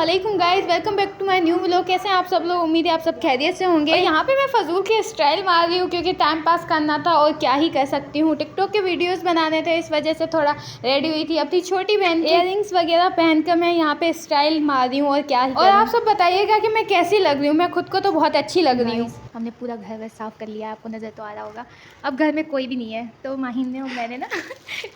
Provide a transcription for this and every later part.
अस्सलामुअलैकुम guys, welcome back to my new vlog. कैसे हैं आप सब लोग? उम्मीद है आप सब खैरियत से होंगे। और यहाँ पे मैं फजूल की स्टाइल मार रही हूँ क्योंकि टाइम पास करना था और क्या ही कर सकती हूँ। टिकटॉक के वीडियोस बनाने थे, इस वजह से थोड़ा रेडी हुई थी। अपनी छोटी बहन इयररिंग्स वगैरह पहनकर मैं यहाँ पे स्टाइल मार रही हूँ और क्या ही। और आप सब बताइएगा कि मैं कैसी लग रही हूँ। मैं खुद को तो बहुत अच्छी लग रही हूँ। हमने पूरा घर साफ़ कर लिया, आपको नज़र तो आ रहा होगा। अब घर में कोई भी नहीं है तो माहिम ने और मैंने ना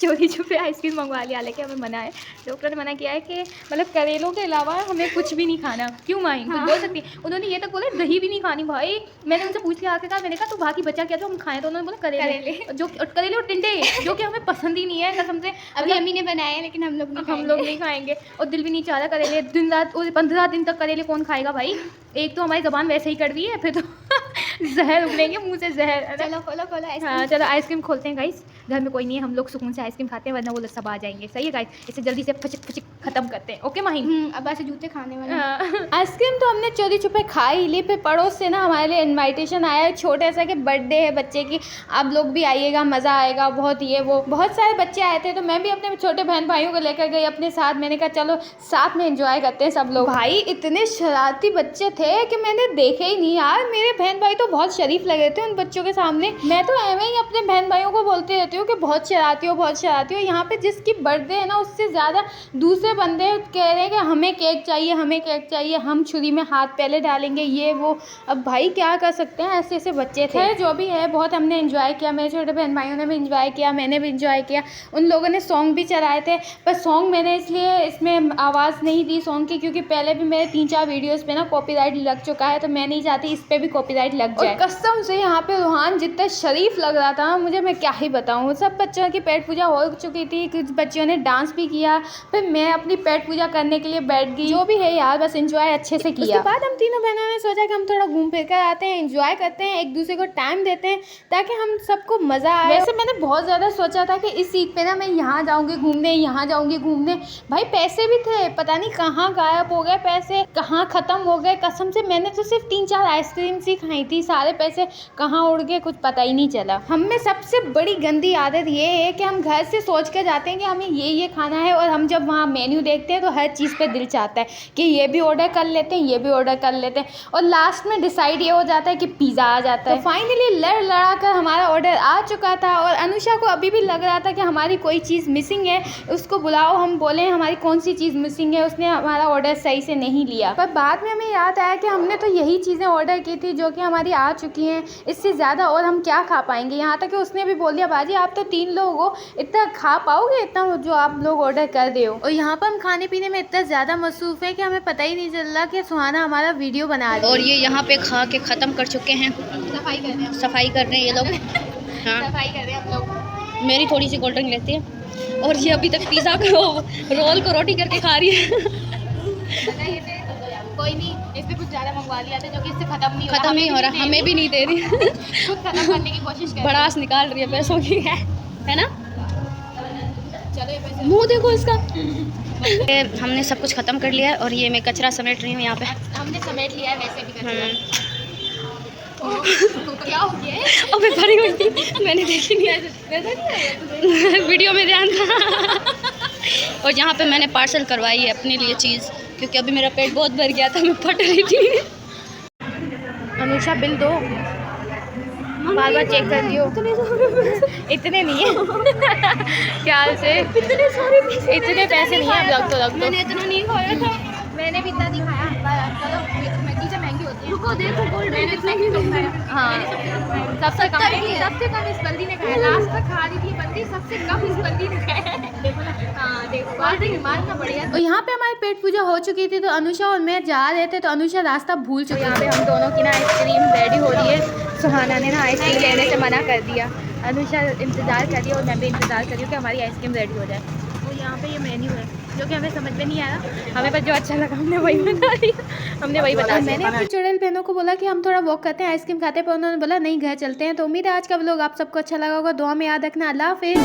चोरी छुपे आइसक्रीम मंगवा लिया। हालांकि हमें मना है, डॉक्टर ने मना किया है कि मतलब करेलों के अलावा हमें कुछ भी नहीं खाना। क्यों माहिम? कुछ बोल सकती है? उन्होंने ये तक बोला दही भी नहीं खानी भाई। मैंने उनसे पूछ लिया आके कहा, मैंने कहा तो बाकी बचा क्या जो हम खाएं? तो उन्होंने बोला करेले, जो करेले और टिंडे जो कि हमें पसंद ही नहीं है कसम से। अभी अम्मी ने बनाया है लेकिन हम लोग नहीं खाएंगे और दिल भी नहीं चाह रहा करेले। दिन रात 15 दिन तक करेले कौन खाएगा भाई? एक तो हमारी ज़बान वैसे ही कड़वी है, फिर तो जहर उगलेंगे मुंह से जहर। चलो खोलो हाँ चलो आइसक्रीम खोलते हैं गाइस। घर में कोई नहीं है, हम लोग सुकून से आइसक्रीम खाते हैं वरना वो लोग सब आ जाएंगे। सही है गाइस, इसे जल्दी से फचिक फचिक खत्म करते हैं। ओके माहिम? अब ऐसे जूते खाने वाले। आइसक्रीम तो हमने चोरी छुपे खा ही ली। फिर पड़ोस से ना हमारे लिए इनविटेशन आया है छोटे सा कि बर्थडे है बच्चे की, आप लोग भी आइएगा, मज़ा आएगा बहुत। ये वो बहुत सारे बच्चे आए थे तो मैं भी अपने छोटे बहन भाइयों को लेकर गई अपने साथ। मैंने कहा चलो साथ में एंजॉय करते हैं सब लोग। भाई इतने शरारती बच्चे थे कि मैंने देखे ही नहीं यार। मेरे बहन भाई तो बहुत शरीफ लगे थे उन बच्चों के सामने। मैं तो ऐਵੇਂ ही अपने बहन भाइयों को बोलती रहती हूँ कि बहुत शरारती हो, बहुत शरारती हो। यहाँ पे जिसकी बर्थडे है ना उससे ज़्यादा दूसरे बंदे कह रहे हैं कि हमें केक चाहिए, हमें केक चाहिए, हम छुरी में हाथ पहले डालेंगे, ये वो। अब भाई क्या कर सकते हैं, ऐसे ऐसे बच्चे थे। जो भी है बहुत हमने एंजॉय किया, मेरे छोटे बहन भाइयों ने भी एंजॉय किया, मैंने भी एंजॉय किया। उन लोगों ने सॉन्ग भी चलाए थे, पर सॉन्ग मैंने इसलिए इसमें आवाज़ नहीं दी सॉन्ग की क्योंकि पहले भी मेरे 3-4 वीडियोज़ पे ना कॉपीराइट लग चुका है, तो मैं नहीं चाहती इस पर भी कॉपीराइट लग जाए। कसम से यहाँ पे रूहान जितना शरीफ लग रहा था मुझे, मैं क्या ही बताऊँ। सब बच्चों की पेट पूजा हो चुकी थी, कुछ बच्चियों ने डांस भी किया, फिर मैं अपनी पेट पूजा करने के लिए बैठ गई। जो भी है यार बस एंजॉय अच्छे से किया। उसके बाद हम तीनों बहनों ने सोचा कि हम थोड़ा घूम फिर कर आते हैं, एंजॉय करते हैं, एक दूसरे को टाइम देते हैं ताकि हम सबको मज़ा आए। वैसे मैंने बहुत ज़्यादा सोचा था कि इस ईद पे ना मैं यहाँ जाऊँगी घूमने, यहाँ जाऊँगी घूमने। भाई पैसे भी थे, पता नहीं कहाँ गायब हो गए पैसे, कहाँ ख़त्म हो गए। कसम से मैंने तो सिर्फ 3-4 आइसक्रीम्स ही खाई थी, सारे पैसे कहाँ उड़ गए कुछ पता ही नहीं चला। हम में सबसे बड़ी गंदी आदत ये है कि हम घर से सोच कर जाते हैं कि हमें ये खाना है और हम जब वहाँ मेन्यू देखते हैं तो हर चीज़ पे दिल चाहता है कि ये भी ऑर्डर कर लेते हैं, ये भी ऑर्डर कर लेते हैं, और लास्ट में डिसाइड ये हो जाता है कि पिज़्ज़ा आ जाता है। तो फाइनली लड़ा कर हमारा ऑर्डर आ चुका था और अनुषा को अभी भी लग रहा था कि हमारी कोई चीज़ मिसिंग है, उसको बुलाओ हम बोले हमारी कौन सी चीज़ मिसिंग है। उसने हमारा ऑर्डर सही से नहीं लिया, पर बाद में हमें याद आया कि हमने तो यही चीज़ें ऑर्डर की थी जो कि हमारी आ चुकी हैं, इससे ज़्यादा और हम क्या खा पाएंगे। यहाँ तक कि उसने भी बोल दिया बाजी आप तो 3 लोग हो, इतना खा पाओगे इतना जो आप लोग ऑर्डर कर रहे हो। और यहाँ पर हम खाने पीने में इतना ज़्यादा मसरूफ़ है कि हमें पता ही नहीं चल रहा कि सुहाना हमारा वीडियो बना रही है। और ये यहाँ पे खा के ख़त्म कर चुके हैं, सफाई कर रहे हैं ये लोग। हाँ सफाई कर रहे हैं हम लोग। मेरी थोड़ी सी कोल्ड ड्रिंक लेती है और ये अभी तक पिज़्ज़ा को रोल को रोटी करके खा रही है। कोई नहीं, इससे कुछ ज़्यादा मंगवा लिया था जो कि इससे ख़त्म नहीं हो रहा, हमें भी नहीं दे रही। खुद ख़त्म करने की कोशिश कर भड़ास निकाल रही है पैसों की, है ना? चलो ये पैसे मुँह देखो इसका। हमने सब कुछ ख़त्म कर लिया है और ये मैं कचरा समेट रही हूँ यहाँ पे। हमने समेट लिया है वैसे भी क्या हो गया? अबे भरी हुई थी, मैंने देखी नहीं, वीडियो में ध्यान था। और यहाँ पे मैंने पार्सल करवाई है अपने लिए चीज़ क्योंकि अभी मेरा पेट बहुत भर गया था, मैं फट रही थी। अनुषा बिल दो, बार बार चेक कर लियो। इतने नहीं है ख्याल से, इतने पैसे नहीं है। अब रख दो। मैंने इतना नहीं खाया था, मैंने भी इतना नहीं खाया। चलो चीज़ें महंगी होती है। रुको देखो गोल्ड मैंने इतना ही कम खाया। हाँ सबसे कम इस बंदी ने खाया। लास्ट तक खा रही थी बंदी, सबसे कम इस बंदी ने खाया। हाँ देखो मारना बढ़िया। और यहाँ पे हमारी पेट पूजा हो चुकी थी तो अनुषा और मैं जा रहे थे तो अनुषा रास्ता भूल चुकी। यहाँ पे हम दोनों की ना आइसक्रीम रेडी हो रही है। सुहाना ने ना आइसक्रीम लेने से मना कर दिया। अनुषा इंतज़ार कर रही है और मैं भी इंतज़ार कर रही हूँ कि हमारी आइसक्रीम रेडी हो जाए। और यहाँ पे ये मेन्यू है जो कि हमें समझ में नहीं आया, हमें बस जो अच्छा लगा हमने वही बता दिया, हमने वही बता दिया। मैंने अपनी चुड़ैल बहनों को बोला कि हम थोड़ा वॉक करते हैं, आइसक्रीम खाते हैं, पर उन्होंने बोला नहीं घर चलते हैं। तो उम्मीद है आज का व्लॉग आप सबको अच्छा लगा होगा। दुआ में याद रखना। अल्लाह हाफिज़।